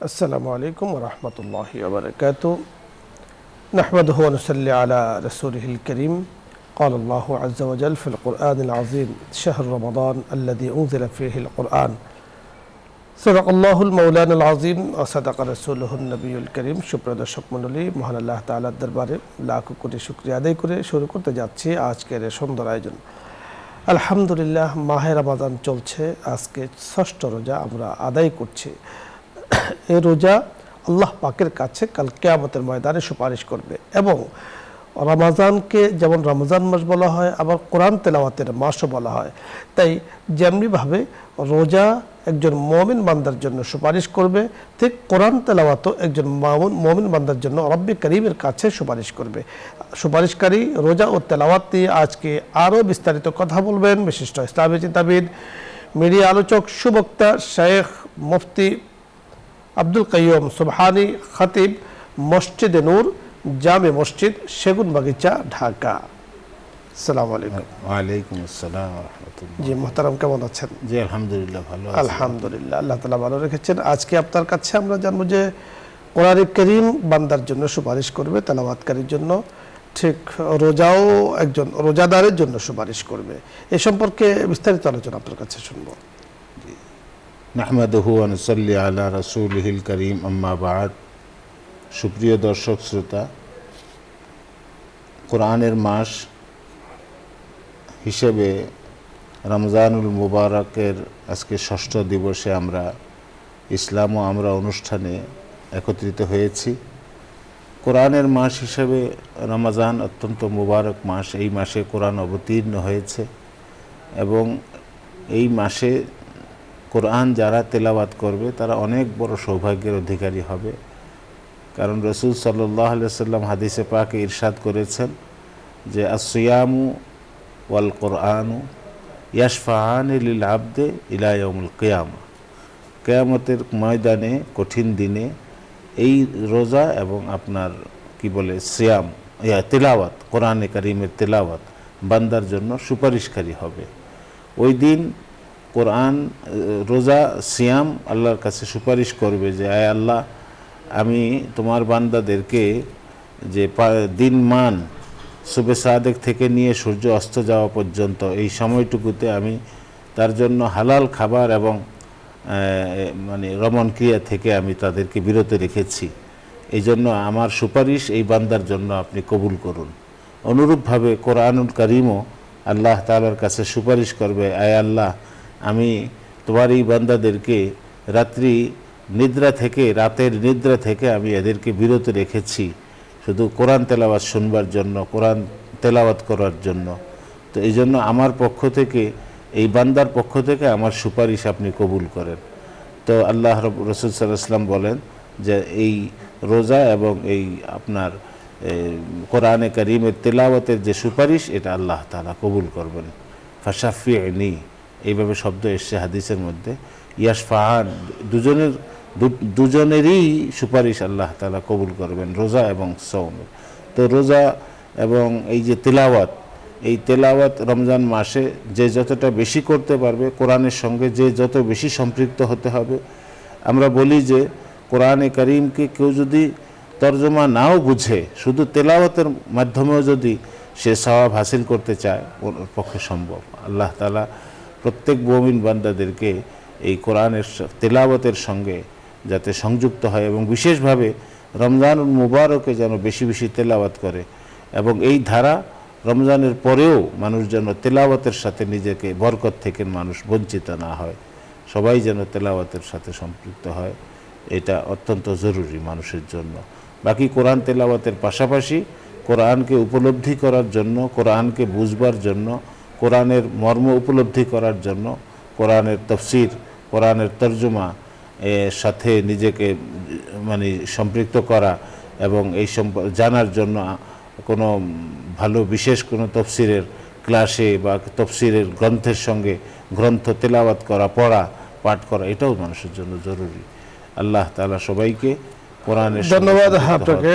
السلام عليكم ورحمة الله وبركاته. نحمده ونصلي على رسوله الكريم. قال الله عز وجل في القرآن العظيم: شهر رمضان الذي أنزل فيه القرآن صدق الله المولانا العظيم وصدق رسوله النبي الكريم। সুপ্রিয় দর্শক মণ্ডলী, মহান আল্লাহ তাআলার দরবারে লাখ কোটি শুকরিয়া আদায় করে শুরু করতে যাচ্ছি আজকের এই সুন্দর আয়োজন। আলহামদুলিল্লাহ, মাহে রমাদান চলছে, আজকে ষষ্ঠ রোজা আমরা আদায় করছি। এই রোজা আল্লাহ পাকের কাছে কাল কিয়ামতের ময়দানে সুপারিশ করবে এবং রমজানকে যেমন রমজান মাস বলা হয়, আবার কোরআন তেলাওয়াতের মাসও বলা হয়। তাই যেমনিভাবে রোজা একজন মুমিন বান্দার জন্য সুপারিশ করবে, ঠিক কোরআন তেলাওয়াতও একজন মুমিন বান্দার জন্য রব্বে করিমের কাছে সুপারিশ করবে। সুপারিশকারী রোজা ও তেলাওয়াত নিয়ে আজকে আরও বিস্তারিত কথা বলবেন বিশিষ্ট ইসলামী চিন্তাবিদ, মিডিয়া আলোচক, সুবক্তা শেখ মুফতি আব্দুল কাইয়ুম সুবহানী, খতিব, মসজিদে নূর, জামে মসজিদ, সেগুনবাগিচা, ঢাকা। আসসালামু আলাইকুম। ওয়ালাইকুম আসসালাম ওয়া রাহমাতুল্লাহ। জি মোহতারাম, কেমন আছেন? জি আলহামদুলিল্লাহ, ভালো আছি। আলহামদুলিল্লাহ, আল্লাহ তাআলা ভালো রেখেছেন। আজকে আপনার কাছে আমরা জানবো যে কোরআনে কারীম বান্দার জন্য সুপারিশ করবে, তেলাওয়াতকারীর জন্য, ঠিক রোজাও একজন রোজাদারের জন্য সুপারিশ করবে। এ সম্পর্কে বিস্তারিত আলোচনা আপনার কাছে শুনবো। নাহমাদুহু ওয়া নুসাল্লি আলা রাসূলিহিল কারীম, আম্মা বা'দ। সুপ্রিয় দর্শক শ্রোতা, কোরআনের মাস হিসেবে রমজানুল মুবারকের আজকে ষষ্ঠ দিবসে আমরা ইসলাম ও আমরা অনুষ্ঠানে একত্রিত হয়েছি। কোরআনের মাস হিসেবে রমজান অত্যন্ত মুবারক মাস। এই মাসে কোরআন অবতীর্ণ হয়েছে এবং এই মাসে কোরআন যারা তেলাওয়াত করবে তারা অনেক বড় সৌভাগ্যের অধিকারী হবে। কারণ রাসূল সাল্লাল্লাহু আলাইহি ওয়াসাল্লাম হাদিসে পাকে ইরশাদ করেছেন যে আস-সিয়ামু ওয়াল কোরআনু ইয়াশফাআনি লিল আবদে ইলা ইয়াউমিল কিয়ামা। কিয়ামতের ময়দানে, কঠিন দিনে এই রোজা এবং আপনার কি বলে সিয়াম, তেলাওয়াত, কোরআনে কারীমের তেলাওয়াত বান্দার জন্য সুপারিশকারী হবে। ওই দিন কোরআন, রোজা, সিয়াম আল্লাহর কাছে সুপারিশ করবে যে আয় আল্লাহ, আমি তোমার বান্দাদেরকে যে দিনমান সুবে সাদেক থেকে নিয়ে সূর্য অস্ত যাওয়া পর্যন্ত এই সময়টুকুতে আমি তার জন্য হালাল খাবার এবং মানে রমণ ক্রিয়া থেকে আমি তাদেরকে বিরত রেখেছি। এই জন্য আমার সুপারিশ এই বান্দার জন্য আপনি কবুল করুন। অনুরূপভাবে কোরআনুল কারীমও আল্লাহ তাআলার কাছে সুপারিশ করবে, আয় আল্লাহ, আমি তোমার এই বান্দাদেরকে রাতের নিদ্রা থেকে আমি এদেরকে বিরত রেখেছি শুধু কোরআন তেলাওয়াত শুনবার জন্য, কোরআন তেলাওয়াত করার জন্য। তো এই জন্য আমার পক্ষ থেকে, এই বান্দার পক্ষ থেকে আমার সুপারিশ আপনি কবুল করেন। তো আল্লাহ রাসূল সাল্লাল্লাহু আলাইহি ওয়াসাল্লাম বলেন যে এই রোজা এবং এই আপনার কোরআনে কারীমের তেলাওয়াতের যে সুপারিশ, এটা আল্লাহ তাআলা কবুল করবেন। ফাশাফি'নি, এইভাবে শব্দ এসছে হাদিসের মধ্যে। ইয়াশফাআন, দুজনেরই সুপারিশ আল্লাহ তাআলা কবুল করবেন, রোজা এবং সওমের। তো রোজা এবং এই যে তেলাওয়াত, এই তেলাওয়াত রমজান মাসে যে যতটা বেশি করতে পারবে, কোরআনের সঙ্গে যে যত বেশি সম্পৃক্ত হতে হবে। আমরা বলি যে কোরআনে কারীমকে কেউ যদি তর্জমা নাও বুঝে, শুধু তেলাওয়াতের মাধ্যমেও যদি সে সওয়াব হাসিল করতে চায়, ওর পক্ষে সম্ভব। আল্লাহ তাআলা প্রত্যেক মুমিন বান্দাদেরকে এই কোরআনের তেলাওয়াতের সঙ্গে যাতে সংযুক্ত হয় এবং বিশেষভাবে রমজানুল মুবারকে যেন বেশি বেশি তেলাওয়াত করে এবং এই ধারা রমজানের পরেও মানুষ যেন তেলাওয়াতের সাথে নিজেকে, বরকত থেকে মানুষ বঞ্চিত না হয়, সবাই যেন তেলাওয়াতের সাথে সম্পৃক্ত হয়। এটা অত্যন্ত জরুরি মানুষের জন্য। বাকি কোরআন তেলাওয়াতের পাশাপাশি কোরআনকে উপলব্ধি করার জন্য, কোরআনকে বুঝবার জন্য, কোরআনের মর্ম উপলব্ধি করার জন্য কোরআনের তাফসীর, কোরআনের তর্জমা এর সাথে নিজেকে মানে সম্পৃক্ত করা এবং এই জানার জন্য কোনো ভালো বিশেষ কোনো তফসিরের ক্লাসে বা তফসিরের গ্রন্থের সঙ্গে গ্রন্থ তেলাওয়াত করা, পড়া, পাঠ করা, এটাও মানুষের জন্য জরুরি। আল্লাহ তাআলা সবাইকে কোরআনের ধন্যবাদ আপনাকে,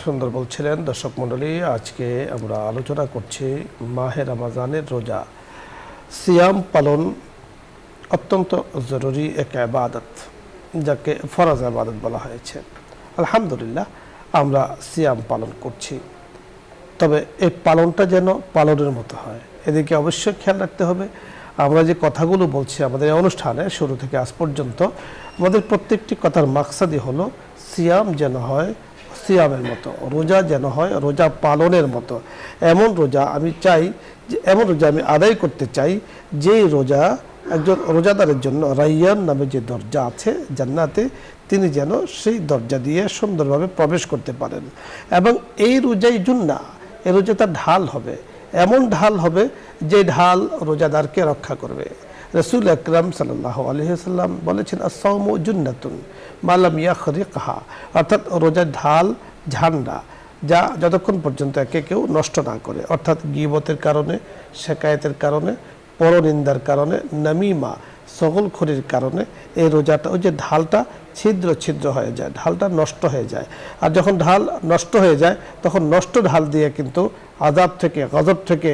সুন্দর বলছিলেন। দর্শক মণ্ডলী, আজকে আমরা আলোচনা করছি মাহে রমজানের রোজা। সিয়াম পালন অত্যন্ত জরুরি এক ইবাদত। যাকে ফরজ ইবাদত বলা হয়েছে। আলহামদুলিল্লাহ আমরা সিয়াম পালন করছি, তবে এই পালনটা যেন পালনের মতো হয়, এদিকে অবশ্যই খেয়াল রাখতে হবে। আমরা যে কথাগুলো বলছি আমাদের এই অনুষ্ঠানে শুরু থেকে আজ পর্যন্ত, আমাদের প্রত্যেকটি কথার মাকসাদই হলো সিয়াম যেন হয় সিয়ামের মতো, রোজা যেন হয় রোজা পালনের মতো। এমন রোজা আমি চাই, যে এমন রোজা আমি আদায় করতে চাই যেই রোজা একজন রোজাদারের জন্য রাইয়ান নামে যে দরজা আছে জান্নাতে, তিনি যেন সেই দরজা দিয়ে সুন্দরভাবে প্রবেশ করতে পারেন। এবং এই রোজাই জুন্না, এই রোজা তার ঢাল হবে, এমন ঢাল হবে যে ঢাল রোজাদারকে রক্ষা করবে। রাসূল আকরাম সাল্লাল্লাহু আলাইহি ওয়াসাল্লাম বলেছেন, আস-সাওমু জুন্নাতুন মা লাম ইয়াখরিকহা, অর্থাৎ রোজার ঢাল ঝান্ডা, যা যতক্ষণ পর্যন্ত একে কেউ নষ্ট না করে, অর্থাৎ গীবতের কারণে, শেকায়েতের কারণে, পরনিন্দার কারণে, নামিমা সগলখড়ির কারণে এই রোজাটা, ওই যে ঢালটা ছিদ্র ছিদ্র হয়ে যায়, ঢালটা নষ্ট হয়ে যায়। আর যখন ঢাল নষ্ট হয়ে যায় তখন নষ্ট ঢাল দিয়ে কিন্তু আযাব থেকে, গজব থেকে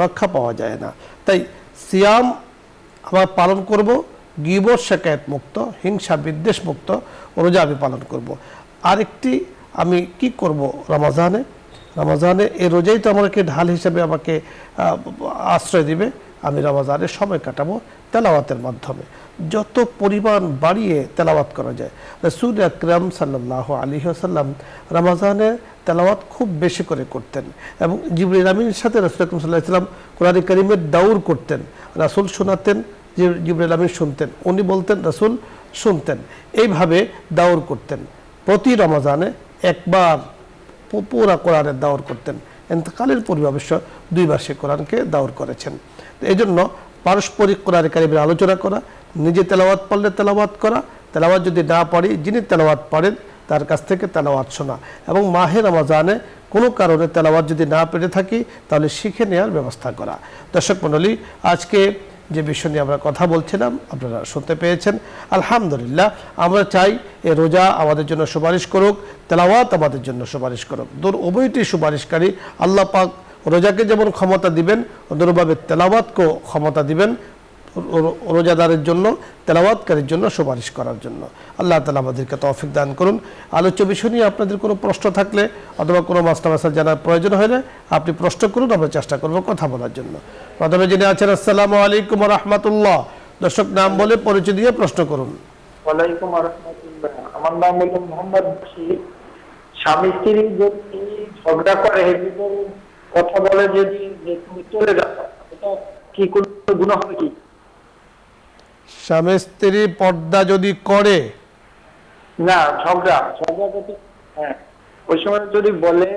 রক্ষা পাওয়া যায় না। তাই সিয়াম আমরা পালন করব, গীবত শেকায়েত মুক্ত, হিংসা বিদ্বেষ মুক্ত রোজা আমি পালন করব। আরেকটি আমি কি করব রমজানে এই রোজাই তো আমাকে ঢাল হিসেবে আমাকে আশ্রয় দিবে। আমি রমজানে সময় কাটাবো তেলাওয়াতের মাধ্যমে, যত পরিমাণ বাড়িয়ে তেলাওয়াত করা যায়। রাসূল আকরাম সাল্লাল্লাহু আলাইহি ওয়াসাল্লাম রমজানে তেলাওয়াত খুব বেশি করে করতেন, এবং জিবরিল আমিনের সাথে রাসূল আকরাম সাল্লাল্লাহু আলাইহি ওয়াসাল্লাম কোরআন কারীমের দাউর করতেন। রাসূল শোনাতেন, জিবরিল আমিন শুনতেন, উনি বলতেন, রাসূল শুনতেন, এইভাবে দাউর করতেন। প্রতি রমজানে একবার পুরা কোরআনের দাওর করতেন। ইন্তেকালের পূর্বে অবশ্য 2 বার সে কোরআনকে দাওর করেছেন। এই জন্য পারস্পরিক কোরআন কারীমের আলোচনা করা, নিজে তেলাওয়াত পড়লে তেলাওয়াত করা, তেলাওয়াত যদি না পারি যিনি তেলাওয়াত পড়েন তার কাছ থেকে তেলাওয়াত শোনা, এবং মাহে রমজানে কোনো কারণে তেলাওয়াত যদি না পেরে থাকি তাহলে শিখে নেওয়ার ব্যবস্থা করা। দর্শক মণ্ডলী, আজকে যে বিষয় নিয়ে আমরা কথা বলছিলাম আপনারা শুনতে পেয়েছেন। আলহামদুলিল্লাহ আমরা চাই এই রোজা আমাদের জন্য সুপারিশ করুক, তেলাওয়াত আমাদের জন্য সুপারিশ করুক। উভয়টি সুপারিশকারী। আল্লাহ পাক রোজাকে যেমন ক্ষমতা দিবেন, অনুরূপভাবে তেলাওয়াতকেও ক্ষমতা দিবেন রোজাদারের জন্য, তেলাওয়াতকারীর জন্য সুপারিশ করার জন্য। আল্লাহ তাআলা আমাদেরকে তৌফিক দান করুন। আলোচ্য বিষয় নিয়ে আপনাদের কোনো প্রশ্ন থাকলে অথবা কোনো মাসলা জানার প্রয়োজন হলে আপনি প্রশ্ন করুন, আমরা চেষ্টা করব কথা বলার জন্য। প্রথমে যিনি আছেন, আসসালামু আলাইকুম ওয়া রাহমাতুল্লাহ। দর্শক নাম বলে পরিচয় দিয়ে প্রশ্ন করুন। ওয়ালাইকুম ওয়া রাহমাতুল্লাহ। আমার নাম হলো মোহাম্মদ বশির। স্বামী স্ত্রী যদি ঝগড়া করে, কথা বলে যদি যে তুমি চলে যাও, এটা কি কোনো গুনাহ হবে কি? স্বামী স্ত্রী পর্দা যদি করে, না ঝগড়া যদি, হ্যাঁ, ওই সময় যদি বলে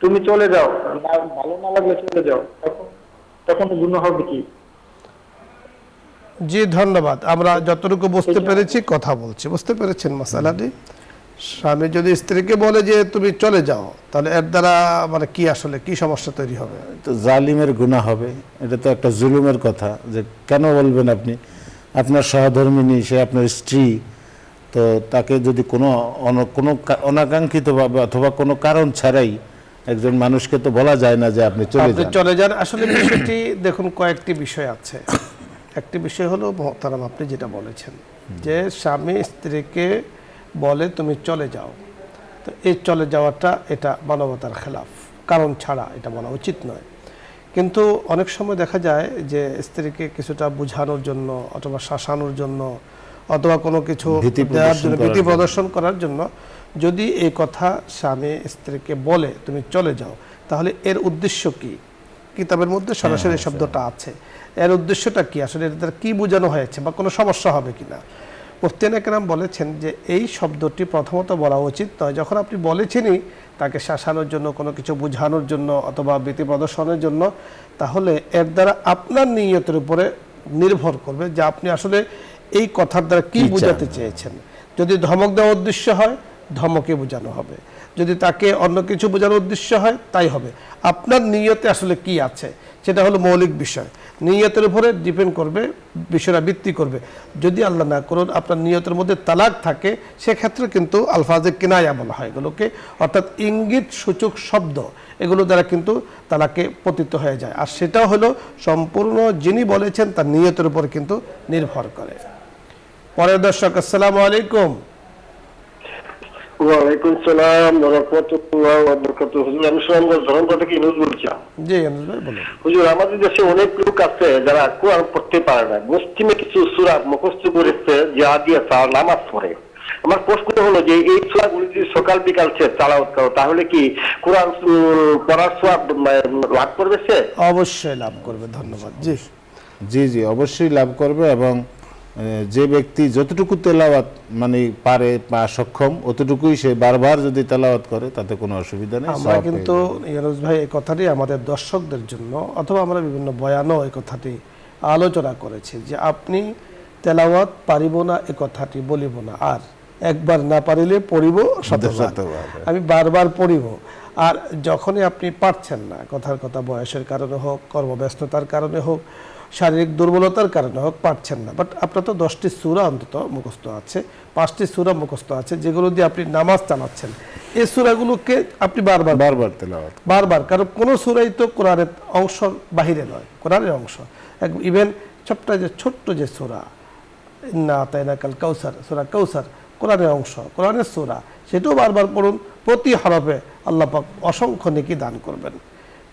তুমি চলে যাও, না ভালো না লাগলে চলে যাও, তখন গুনাহ হবে কি? জি ধন্যবাদ। আমরা যতটুকু বুঝতে পেরেছি কথা বলছি, বুঝতে পেরেছেন মাসালাটি। স্বামী যদি স্ত্রীকে বলে যে তুমি চলে যাও, তাহলে এর দ্বারা মানে কি আসলে কি সমস্যা তৈরি হবে? তো জালিমের গুনাহ হবে, এটা তো একটা জুলুমের কথা। যে কেন বলবেন আপনি, আপনার সহধর্মিণী, সে আপনার স্ত্রী, তো তাকে যদি কোনো অনাকাঙ্ক্ষিতভাবে অথবা কোনো কারণ ছাড়াই একজন মানুষকে তো বলা যায় না যে আপনি চলে যান। আসলে বিষয়টি দেখুন, কয়েকটি বিষয় আছে। একটি বিষয় হলো মোহতারাম আপনি যেটা বলেছেন যে স্বামী স্ত্রীকে বলে তুমি চলে যাও, তো এই চলে যাওয়াটা এটা মানবতার খেলাফ, কারণ ছাড়া এটা বলা উচিত নয়। কিন্তু অনেক সময় দেখা যায় যে স্ত্রীকে কিছুটা বোঝানোর জন্য অথবা শাসানোর জন্য অথবা কোনো কিছু দেওয়ার জন্য, ভীতি প্রদর্শন করার জন্য যদি এই কথা স্বামী স্ত্রীকে বলে তুমি চলে যাও, তাহলে এর উদ্দেশ্য কি? কিতাবের মধ্যে সরাসরি শব্দটা আছে। এর উদ্দেশ্যটা কি, আসলে এর দ্বারা কি বোঝানো হয়েছে বা কোনো সমস্যা হবে কিনা? মুফতিয়ান একরাম বলেছেন যে এই শব্দটি প্রথমত বলা উচিত নয়। যখন আপনি বলেছেনই তাকে শাসানোর জন্য, কোনো কিছু বোঝানোর জন্য অথবা ভীতি প্রদর্শনের জন্য, তাহলে এর দ্বারা আপনার নিয়তের উপরে নির্ভর করবে যে আপনি আসলে এই কথার দ্বারা কি বোঝাতে চেয়েছেন। যদি ধমক দেওয়ার উদ্দেশ্য হয়, ধমকে বোঝানো হবে। যদি তাকে অন্য কিছু বোঝানোর উদ্দেশ্য হয়, তাই হবে। আপনার নিয়তে আসলে কি আছে সেটা হলো মৌলিক বিষয়। নিয়তের উপরে ডিপেন্ড করবে, বিষয়টা ভিত্তি করবে। যদি আল্লাহ না করুন আপনার নিয়তের মধ্যে তালাক থাকে, সেক্ষেত্রে কিন্তু আলফাজে কিনায়া বলা হয় এগুলোকে, অর্থাৎ ইঙ্গিত সূচক শব্দ, এগুলো দ্বারা কিন্তু তালাকে পতিত হয়ে যায়। আর সেটা হলো সম্পূর্ণ যিনি বলেছেন তার নিয়তের উপরে কিন্তু নির্ভর করে। পরের দর্শক, আসসালামু আলাইকুম। ওয়ালাইকুম সালাম ওয়া রাহমাতুল্লাহি ওয়া বারাকাতুহু। হুজুর, আমি সুনামগঞ্জ ধরমপুর থেকে ইউনুস বলছিলাম। জি আনুস ভাই বলুন। হুজুর, আমাদের দেশে অনেক লোক আছে যারা কোরআন পড়তে পারে না, গোষ্ঠীমে কিছু সূরা মুখস্থ করেছে যে আদিয়া তার নামাজ পড়ে। আমার প্রশ্ন হলো যে এই সূরাগুলি যদি সকাল বিকাল সে তেলাওয়াত করো তাহলে কি কোরআন পড়ার সওয়াব লাভ করবে সে? অবশ্যই লাভ করবে। ধন্যবাদ। জি জি জি, অবশ্যই লাভ করবে। এবং যে ব্যক্তি যতটুকু তেলাওয়াত মানে পারে বা সক্ষম অতটুকুই সে বারবার যদি তেলাওয়াত করে তাতে কোনো অসুবিধা নেই। আমরা কিন্তু ইউনুস ভাই এই কথাটি আমাদের দর্শকদের জন্য অথবা আমরা বিভিন্ন বয়ানও এই কথাটি আলোচনা করেছি যে আপনি তেলাওয়াত পারিব না এ কথাটি বলিব না, আর একবার না পারিলে পড়িব শতবার। আমি বারবার পড়িব। আর যখনই আপনি পারছেন না, কথার কথা বয়সের কারণে হোক, কর্মব্যস্ততার কারণে হোক, শারীরিক দুর্বলতার কারণে হোক, পারছেন না, বাট আপনার তো 10টি সূরা অন্তত মুখস্থ আছে, 5টি সূরা মুখস্থ আছে যেগুলো দিয়ে আপনি নামাজ চালাচ্ছেন। এই সূরাগুলোকে আপনি বারবার বারবার তেলাওয়াত বারবার, কারণ কোনো সূরাই তো কোরআনের অংশ বাহিরে নয়, কোরআনের অংশ। ইভেন ছোট্ট যে সূরা ইন্না আতাইনাকাল কাউসার, সূরা কাউসার কোরআনের অংশ, কোরআনের সূরা, সেটাও বারবার পড়ুন। প্রতি হরফে আল্লাহ পাক অসংখ্য নেকি দান করবেন।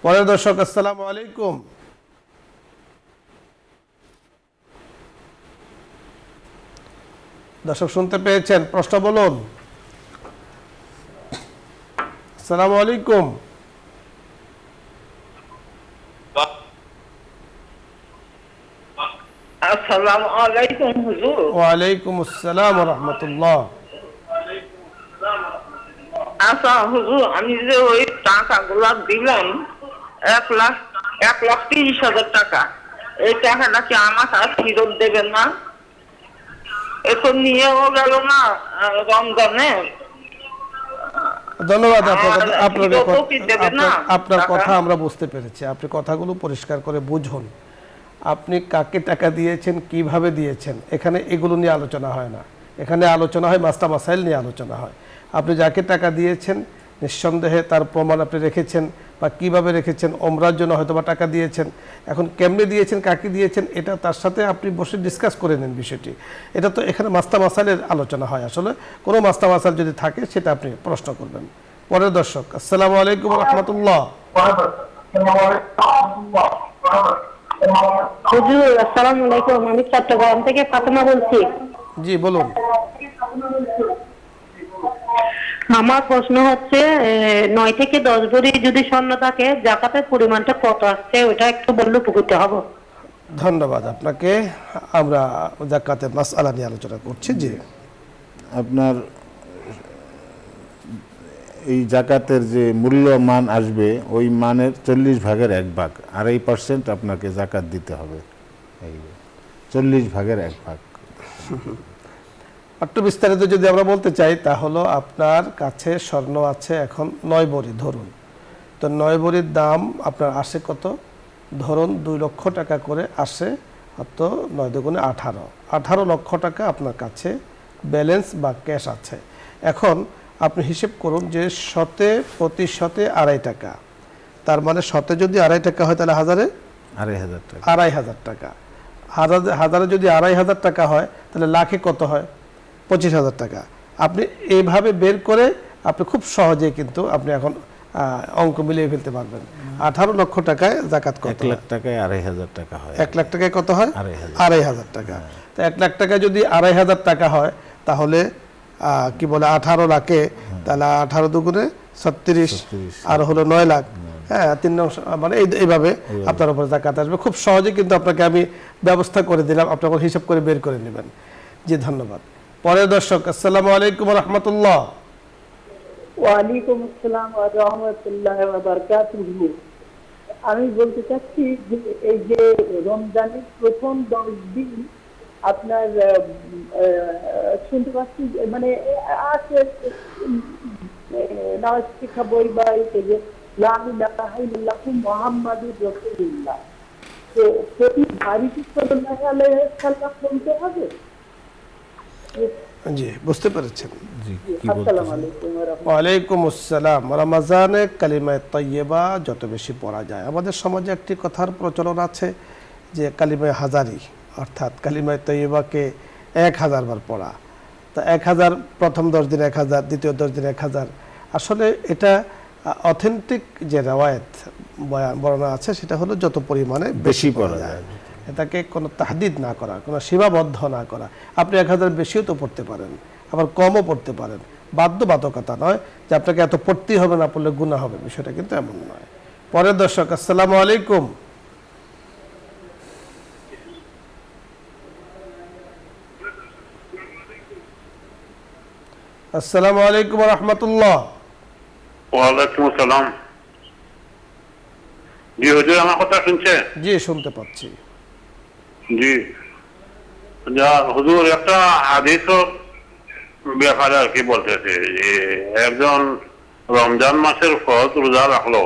পরের দর্শক, আসসালামু আলাইকুম। দর্শক শুনতে পেয়েছেন? প্রশ্ন বলুন। আসসালামু আলাইকুম। আসসালামু আলাইকুম হুজুর। ওয়ালাইকুম আসসালাম ওয়া রাহমাতুল্লাহ। আচ্ছা হুজুর, আমি যে ওই টাকাগুলা দিলাম 1,30,000 টাকা, এই টাকাটা কি আমার আর ফেরত দেবেন না? এখন নিয়েও গেল না রমজানে। ধন্যবাদ। আপনার টাকা? কথা আমরা বুঝতে পেরেছি। আপনি কথাগুলো পরিষ্কার করে বুঝুন। আপনি কাকে টাকা দিয়েছেন, কিভাবে দিয়েছেন, এখানে এগুলো নিয়ে আলোচনা হয় না। এখানে আলোচনা হয় মাসলা মাসাইল নিয়ে আলোচনা হয়। আপনি যাকে টাকা দিয়েছেন নিঃসন্দেহে তার প্রমাণ আপনি রেখেছেন, বা কিভাবে রেখেছেন, ওমরার জন্য হয়তো বা টাকা দিয়েছেন। এখন কেমনে দিয়েছেন, কাকে দিয়েছেন, এটা তার সাথে আপনি বসে ডিসকাস করে নেন বিষয়টি। এটা তো এখানে মাসলা মাসাইলের আলোচনা হয়। আসলে কোনো মাসলা মাসাইল যদি থাকে সেটা আপনি প্রশ্ন করবেন। পরের দর্শক, আসসালামু আলাইকুম ওয়া রাহমাতুল্লাহ। হুজুর আসসালামু আলাইকুম, আমি চট্টগ্রাম থেকে ফাতেমা বলছি। জি বলুন। আমার প্রশ্ন হচ্ছে 9 থেকে 10 ভরি যদি স্বর্ণ থাকে যাকাতের পরিমাণটা কত আসছে, ওটা একটু বললে উপকৃত হব। ধন্যবাদ আপনাকে। আমরা যাকাতের মাসআলা নিয়ে আলোচনা করছি। জি, আপনার এই জাকাতের যে মূল্য মান আসবে ওই মানের 40 ভাগের 1 ভাগ, 2.5% আপনাকে জাকাত দিতে হবে। এই 40 ভাগের 1 ভাগ। একটু বিস্তারিত যদি আমরা বলতে চাই তাহলে আপনার কাছে স্বর্ণ আছে এখন 9 ভরি ধরুন, তো 9 ভরির দাম আপনার আসে কত? ধরুন 2 লক্ষ টাকা করে আসে, তো 9 দুগুণে 18 লক্ষ টাকা আপনার কাছে ব্যালেন্স বা ক্যাশ আছে। এখন আপনি হিসেব করুন যে শতে প্রতি শতে 2.5 টাকা, তার মানে শতে যদি 2.5 টাকা হয় তাহলে হাজারে 2,500 টাকা। 2,500 টাকা। হাজারে যদি 2,500 টাকা হয় তাহলে লাখে কত হয়? 25,000 টাকা। আপনি এইভাবে বের করে আপনি খুব সহজেই কিন্তু আপনি এখন অঙ্ক মিলিয়ে ফেলতে পারবেন। 18 লক্ষ টাকায় জাকাত কত? 1 লাখ টাকায় 2,500 টাকা হয়। 1 লাখ টাকায় কত হয়? 2,500 টাকা। তো 1 লাখ টাকা যদি 2,500 টাকা হয় তাহলে কি বলে 18 লাখে, তাহলে 18 দুগুণে 36 আর হলো 9 লাখ। হ্যাঁ, 3 মানে এইভাবে আপনার উপর জাকাত আসবে। খুব সহজে কিন্তু আপনাকে আমি ব্যবস্থা করে দিলাম, আপনার হিসাব করে বের করে নেবেন। জি ধন্যবাদ। পরের দর্শক, আসসালামু আলাইকুম ওয়া রাহমাতুল্লাহ। ওয়ালাইকুম আসসালাম ওয়া রাহমাতুল্লাহি ওয়া বারাকাতুহু। আমি বলতে চাচ্ছি যে এই যে রমজানের প্রথম 10 দিন আপনার শুনতে পাচ্ছি মানে আছে নামাজ শিক্ষা বই বা এই যে লা ইলাহা ইল্লাল্লাহু মুহাম্মাদুর রাসূলুল্লাহ, তো প্রতি বাড়িতে সাল্লাল্লাহু আলাইহি ওয়াসাল্লাম বলতে হবে। জি বুঝতে পেরেছেন। জি, কি আসসালামু বলতেছেন? আলাইকুম ওয়া রাহমাতুল্লাহ। ওয়ালাইকুম আসসালাম। রমজানে কালিমায়ে তাইয়্যিবা যত বেশি পড়া যায়, আমাদের সমাজে একটি কথার প্রচলন আছে যে কালিমায়ে হাজারি, অর্থাৎ কালিমায়ে তাইয়্যিবাকে 1000 বার পড়া। তা 1000 প্রথম 10 দিন 1000, দ্বিতীয় 10 দিন 1000। আসলে এটা অথেন্টিক যে রেওয়ায়েত বর্ণনা আছে সেটা হলো যত পরিমাণে বেশি পড়া যায়, এটাকে কোনো তাহদিদ না করা, কোনো সীমাবদ্ধ না করা। আপনি 1000 বেশিও তো পড়তে পারেন, আবার কমও পড়তে পারেন। বাধ্যবাধকতা নয় যে আপনাকে এত পড়তেই হবে, না পড়লে গুনাহ হবে, বিষয়টা কিন্তু এমন নয়। পরের দর্শক, আসসালামু আলাইকুম। আসসালামু আলাইকুম রাহমাতুল্লাহ। ওয়ালাইকুম আসসালাম। জি হুজুর, আমার কথা শুনছে? জি, শুনতে পাচ্ছি। জি, যা হুজুর, একটা হাদিসের ব্যাপারে আর কি বলতেছে যে একজন রমজান মাসের ফরজ রোজা রাখলো,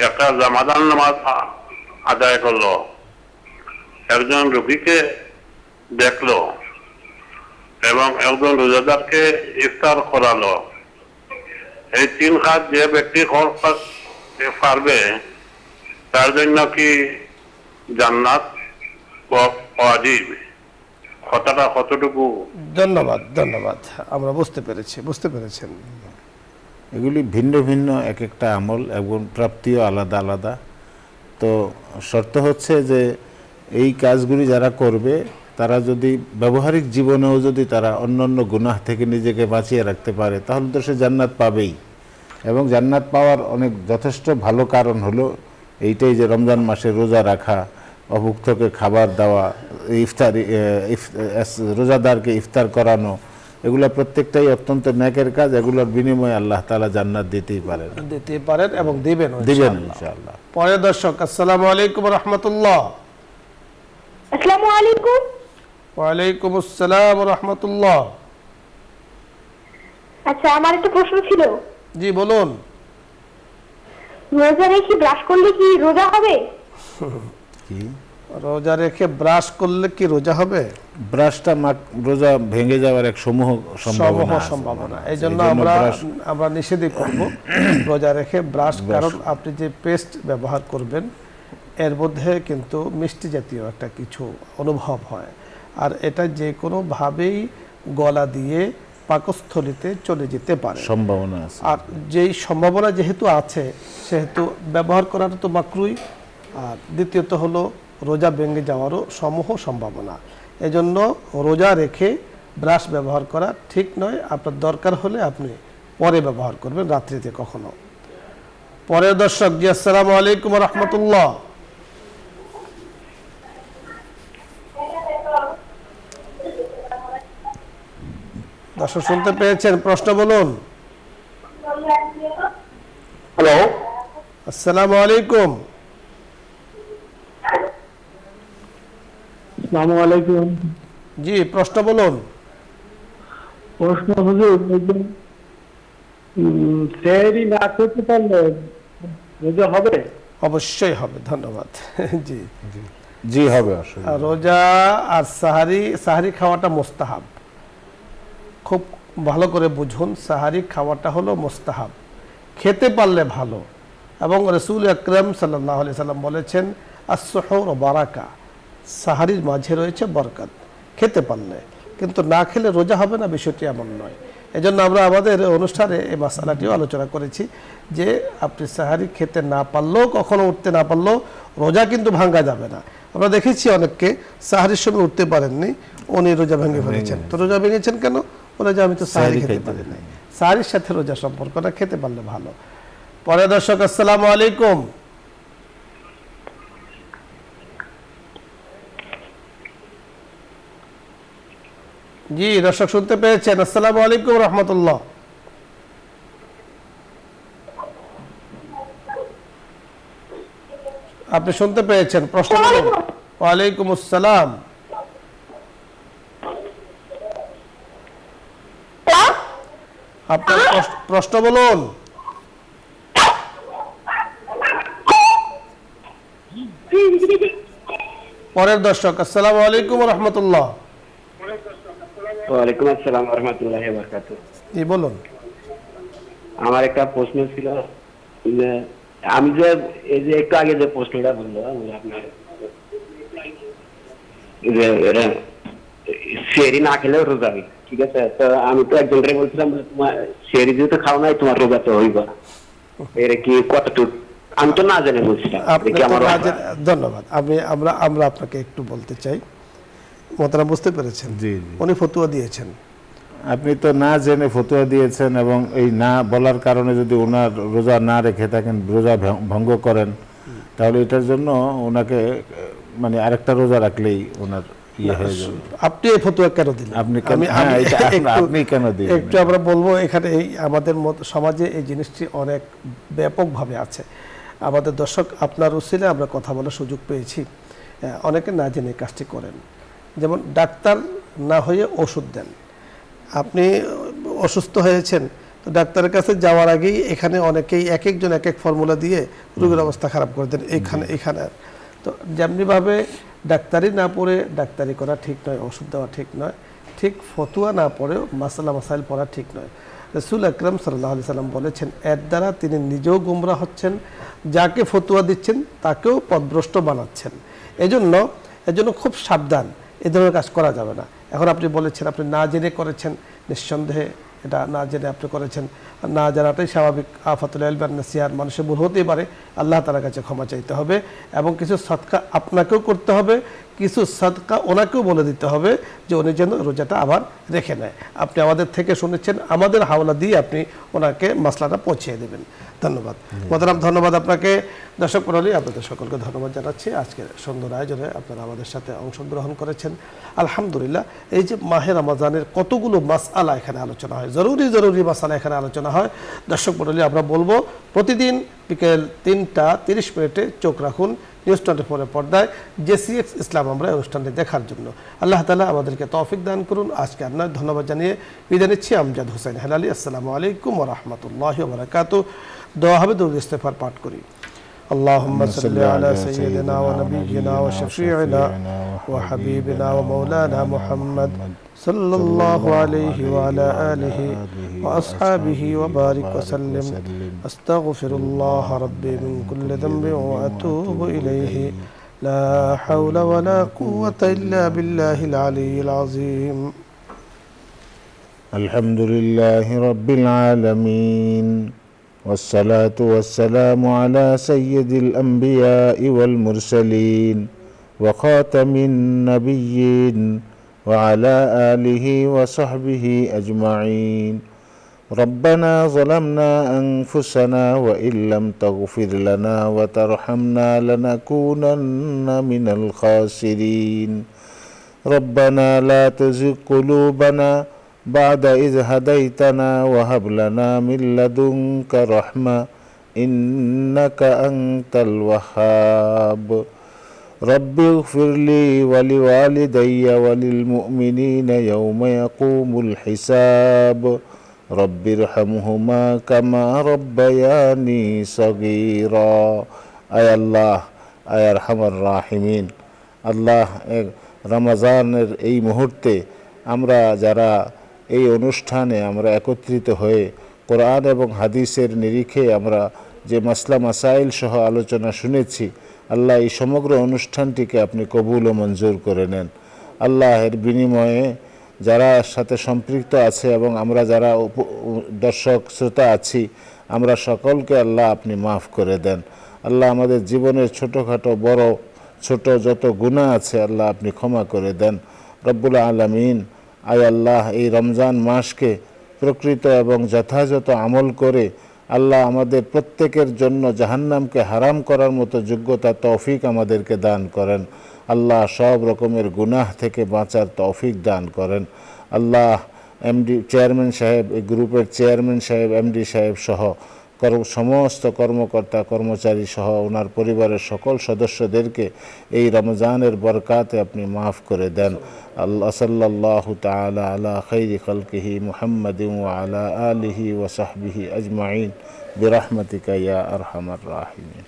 একটা জামাদান নামাজ আদায় করলো, একজন রোগীকে দেখলো এবং একজন রোজাদারকে ইফতার করালো। এই 3 কাজ যে ব্যক্তি করতে পারবে তার জন্য কি জান্নাত ওয়াজিব? কথাটা কতটুকু? ধন্যবাদ, ধন্যবাদ। আমরা বুঝতে পেরেছেন। এগুলি ভিন্ন ভিন্ন এক একটা আমল এবং প্রাপ্তিও আলাদা আলাদা। তো শর্ত হচ্ছে যে এই কাজগুলি যারা করবে তারা যদি ব্যবহারিক জীবনেও যদি তারা অন্যান্য গুনাহ থেকে নিজেকে বাঁচিয়ে রাখতে পারে তাহলে তো সে জান্নাত পাবেই। এবং জান্নাত পাওয়ার অনেক যথেষ্ট ভালো কারণ হলো এইটাই যে রমজান মাসে রোজা রাখা, অভুক্তকে খাবার দেওয়া, ইফতারি রোজাদারকে ইফতার করানো, এগুলো প্রত্যেকটাই অত্যন্ত নেকের কাজ। এগুলোর বিনিময়ে আল্লাহ তাআলা জান্নাত দিতে পারেন এবং দিবেন ইনশাআল্লাহ। পরের দর্শক, আসসালামু আলাইকুম রাহমাতুল্লাহ। আসসালামু আলাইকুম। ওয়ালাইকুম আসসালাম রাহমাতুল্লাহ। আচ্ছা, আমার একটা প্রশ্ন ছিল। জি, বলুন। রোজা রেখে ব্রাশ করলে কি রোজা হবে? কি রোজা রেখে ব্রাশ করলে কি রোজা হবে? ব্রাশটা রোজা ভেঙে যাওয়ার এক সমূহ সম্ভাবনা। এই জন্য আমরা নিষেধই করব রোজা রেখে ব্রাশ। কারণ আপনি যে পেস্ট ব্যবহার করবেন এর মধ্যে কিন্তু মিষ্টি জাতীয় একটা কিছু অনুভব হয়, আর এটা যে কোনোভাবেই গলা দিয়ে পাকস্থলিতে চলে যেতে পারে, সম্ভাবনা আছে। আর যেই সম্ভাবনা যেহেতু আছে সেহেতু ব্যবহার করাটা তো মাকরুই। আর দ্বিতীয়ত হলো রোজা ভেঙে যাওয়ারও সমূহ সম্ভাবনা। এজন্য রোজা রেখে ব্রাশ ব্যবহার করা ঠিক নয়। আপনার দরকার হলে আপনি পরে ব্যবহার করবেন, রাত্রিতে কখনো। পরের দর্শক, জি আসসালামু আলাইকুম রাহমাতুল্লাহ। দর্শক শুনতে পেয়েছেন? প্রশ্ন বলুন। হ্যালো, আসসালামু আলাইকুম। আসসালামু আলাইকুম। জি, প্রশ্ন বলুন। প্রশ্ন হুজুর, সেহরি না করতে পারলে রোজা হবে? অবশ্যই হবে, ধন্যবাদ। জি জি হবে। রোজা আর সাহারি খাওয়াটা মুস্তাহাব। খুব ভালো করে বুঝুন, সাহারি খাওয়াটা হলো মুস্তাহাব, খেতে পারলে ভালো। এবং রাসূল আকরাম সাল্লাল্লাহু আলাইহি সাল্লাম বলেছেন আস-সুহুর বারাকা, সাহারির মাঝে রয়েছে বরকত খেতে পারলে। কিন্তু না খেলে রোজা হবে না, বিষয়টি এমন নয়। এজন্য আমরা আমাদের অনুষ্ঠানে এই মাসালাটিও আলোচনা করেছি যে আপনি সাহারি খেতে না পারলেও, কখনো উঠতে না পারলেও রোজা কিন্তু ভাঙ্গা যাবে না। আমরা দেখেছি অনেককে সাহারির সময় উঠতে পারেননি, উনি রোজা ভেঙে ফেলেছেন। তো রোজা ভেঙেছেন কেন? বলে যে আমি তো সাহারি খেতে পারি নাই। সাহারির সাথে রোজা সম্পর্ক না, খেতে পারলে ভালো। পরে দর্শক, আসসালামু আলাইকুম। জি দর্শক শুনতে পেয়েছেন? আসসালামু আলাইকুম রহমতুল্লাহ। আপনি শুনতে পেয়েছেন? প্রশ্ন করুন। ওয়ালাইকুম আসসালাম। আপনার প্রশ্ন বলুন। পরের দর্শক, আসসালামু আলাইকুম রহমতুল্লাহ। ওয়ালাইকুম আসসালাম ওয়া রাহমাতুল্লাহি ওয়া বারাকাতুহু। জি বলুন। আমার একটা প্রশ্ন ছিল যে আমি যে এই যে একটু আগে যে প্রশ্নটা বললাম আপনার যে সেহরি না খেলেও রোজা হয়, ঠিক আছে? তো আমি তো একজনকে বলছিলাম যে তোমার সেহরি যেহেতু খাও নাই তোমার রোজা তো হইব না, এর কি কতটুকু আমি তো না জানি বলছিলাম। আপনি তো ধন্যবাদ। আমরা আপনাকে একটু বলতে চাই, মোহতারাম বুঝতে পেরেছেন, জি উনি ফতুয়া দিয়েছেন, আপনি তো না জেনে ফতোয়া দিয়েছেন এবং এই না বলার কারণে যদি ওনার রোজা না রেখে থাকেন, রোজা ভঙ্গ করেন, তাহলে এটার জন্য ওনাকে মানে আরেকটা রোজা রাখলেই ওনার ইয়ে হয়ে যাবে। আপনি এই ফতুয়া কেন দিলেন? আপনি কেন দিলেন একটু আমরা বলবো, এখানে এই আমাদের সমাজে এই জিনিসটি অনেক ব্যাপকভাবে আছে। আমাদের দর্শক আপনার উসিলে আমরা কথা বলার সুযোগ পেয়েছি, অনেকে না জেনে কাজটি করেন। যেমন ডাক্তার না হয়ে ওষুধ দেন। আপনি অসুস্থ হয়েছেন, তো ডাক্তারের কাছে যাওয়ার আগেই এখানে অনেকেই এক একজন এক এক ফর্মুলা দিয়ে রোগীর অবস্থা খারাপ করে দেন এখানে। তো যেমনিভাবে ডাক্তারি না পড়ে ডাক্তারি করা ঠিক নয়, ওষুধ দেওয়া ঠিক নয়, ঠিক ফতুয়া না পড়েও মাসালা মাসাইল পড়া ঠিক নয়। রাসূল আকরাম সাল্লাল্লাহু আলাইহি সাল্লাম বলেছেন, এর দ্বারা তিনি নিজেও গোমরা হচ্ছেন, যাকে ফতুয়া দিচ্ছেন তাকেও পথভ্রষ্ট বানাচ্ছেন। এজন্য খুব সাবধান, এ ধরনের কাজ করা যাবে না। এখন আপনি বলেছেন আপনি না জেনে করেছেন, নিঃসন্দেহে এটা না জেনে আপনি করেছেন, না জানাটাই স্বাভাবিক। আফাতুল ইলম নাসিয়ার, মানুষের ভুল হতেই পারে, আল্লাহ তাআলার কাছে ক্ষমা চাইতে হবে এবং কিছু সাদকা আপনাকেও করতে হবে, কিছু সাদকা ওনাকেও বলে দিতে হবে যে উনি যেন রোজাটা আবার রেখে নেয়। আপনি আমাদের থেকে শুনেছেন, আমাদের হাওলা দিয়ে আপনি ওনাকে মাসলাটা পৌঁছিয়ে দেবেন। ধন্যবাদ মোহতারাম, ধন্যবাদ আপনাকে। দর্শক মণ্ডলী, আপনাদের সকলকে ধন্যবাদ জানাচ্ছি। আজকের সুন্দর আয়োজনে আপনারা আমাদের সাথে অংশগ্রহণ করেছেন। আলহামদুলিল্লাহ, এই যে মাহে রমজানের কতগুলো মাসআলা এখানে আলোচনা হয়, জরুরি মাসআলা এখানে আলোচনা হয়। দর্শক মণ্ডলী, আমরা বলবো প্রতিদিন বিকেল 3টা 30 চোখ রাখুন নিউজ 24 পর্দায় JCX ইসলাম আমরা অনুষ্ঠানটি দেখার জন্য। আল্লাহ তাআলা আমাদেরকে তৌফিক দান করুন। আজকে আপনার ধন্যবাদ জানিয়ে বিদায় নিচ্ছি। আমজাদ হোসেন হেলালি। আসসালামু আলাইকুম ওয়া রাহমাতুল্লাহি ওয়া বারাকাতুহু। দোয়া হবে, দরুদ ইস্তেগফার পাঠ করি। اللهم صل على سيدنا ونبينا وشفيعنا وحبيبنا ومولانا محمد صلى الله عليه وعلى آله وأصحابه وبارك وسلم. أستغفر الله ربي من كل ذنب وأتوب إليه. لا حول ولا قوة إلا بالله العلي العظيم. الحمد لله رب العالمين، والصلاة والسلام على سيد الأنبياء والمرسلين وخاتم النبيين وعلى آله وصحبه أجمعين. ربنا ظلمنا أنفسنا وإن لم تغفر لنا وترحمنا لنكونن من الخاسرين. ربنا لا تزغ قلوبنا بعد إذ هديتنا وهب لنا من لدنك رحمة إنك أنت الوهاب. رب اغفر لي ولوالدي وللمؤمنين يوم يقوم الحساب. رب ارحمهما كما ربياني صغيرا. আয় আল্লাহ, আয় আরহামার রাহিমিন, আল্লাহ রমজানের এই মুহূর্তে আমরা যারা এই অনুষ্ঠানে আমরা একত্রিত হয়ে কোরআন এবং হাদিসের নিরিখে আমরা যে মাসলা মাসাইল সহ আলোচনা শুনেছি, আল্লাহ এই সমগ্র অনুষ্ঠানটিকে আপনি কবুল ও মঞ্জুর করে নেন। আল্লাহ এর বিনিময়ে যারা সাথে সম্পৃক্ত আছে এবং আমরা যারা দর্শক শ্রোতা আছি, আমরা সকলকে আল্লাহ আপনি মাফ করে দেন। আল্লাহ আমাদের জীবনের ছোটোখাটো বড় ছোট যত গুনাহ আছে আল্লাহ আপনি ক্ষমা করে দেন। রব্বুল আলামিন, আয় আল্লাহ এই রমজান মাসকে প্রকৃত এবং যথাযথ আমল করে আল্লাহ আমাদের প্রত্যেকের জন্য জাহান্নামকে হারাম করার মতো যোগ্যতা তৌফিক আমাদেরকে দান করেন। আল্লাহ সব রকমের গুনাহ থেকে বাঁচার তৌফিক দান করেন। আল্লাহ এমডি চেয়ারম্যান সাহেব, এই গ্রুপের চেয়ারম্যান সাহেব, এমডি সাহেব সহ সমস্ত কর্মকর্তা কর্মচারী সহ ওনার পরিবারের সকল সদস্যদেরকে এই রমজানের বরকাতে আপনি মাফ করে দেন। আল্লাহ সাল্লাল্লাহু তাআলা আলা খাইরি খালকিহি মুহাম্মাদিন ওয়া আলা আলিহি ওয়া সাহবিহি আজমাইন বিরহমাতিকা ইয়া আরহামার রাহিমিন।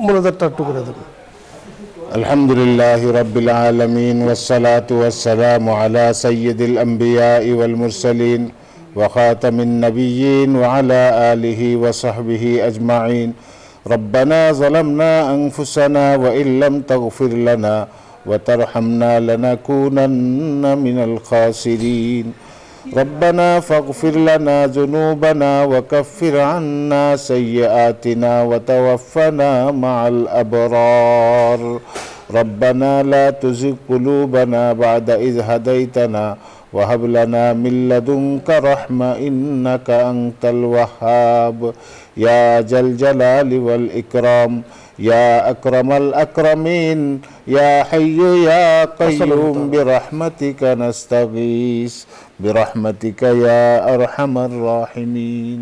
মোনাজাতটা একটু করে দেন। الحمد لله رب العالمين والصلاة والسلام على سيد الأنبياء والمرسلين وخاتم النبيين وعلى آله وصحبه أجمعين. ربنا ظلمنا أنفسنا وإن لم تغفر لنا وترحمنا لنكونن من الخاسرين. ربنا فاغفر لنا ذنوبنا وكفر عنا سيئاتنا وتوفنا مع الأبرار. ربنا لا تزغ قلوبنا بعد إذ هديتنا وهب لنا من لدنك رحمة إنك أنت الوهاب. يا ذا الجلال والإكرام يا أكرم الأكرمين يا حي يا قيوم برحمتك نستغيث برحمتك يا أرحم الراحمين.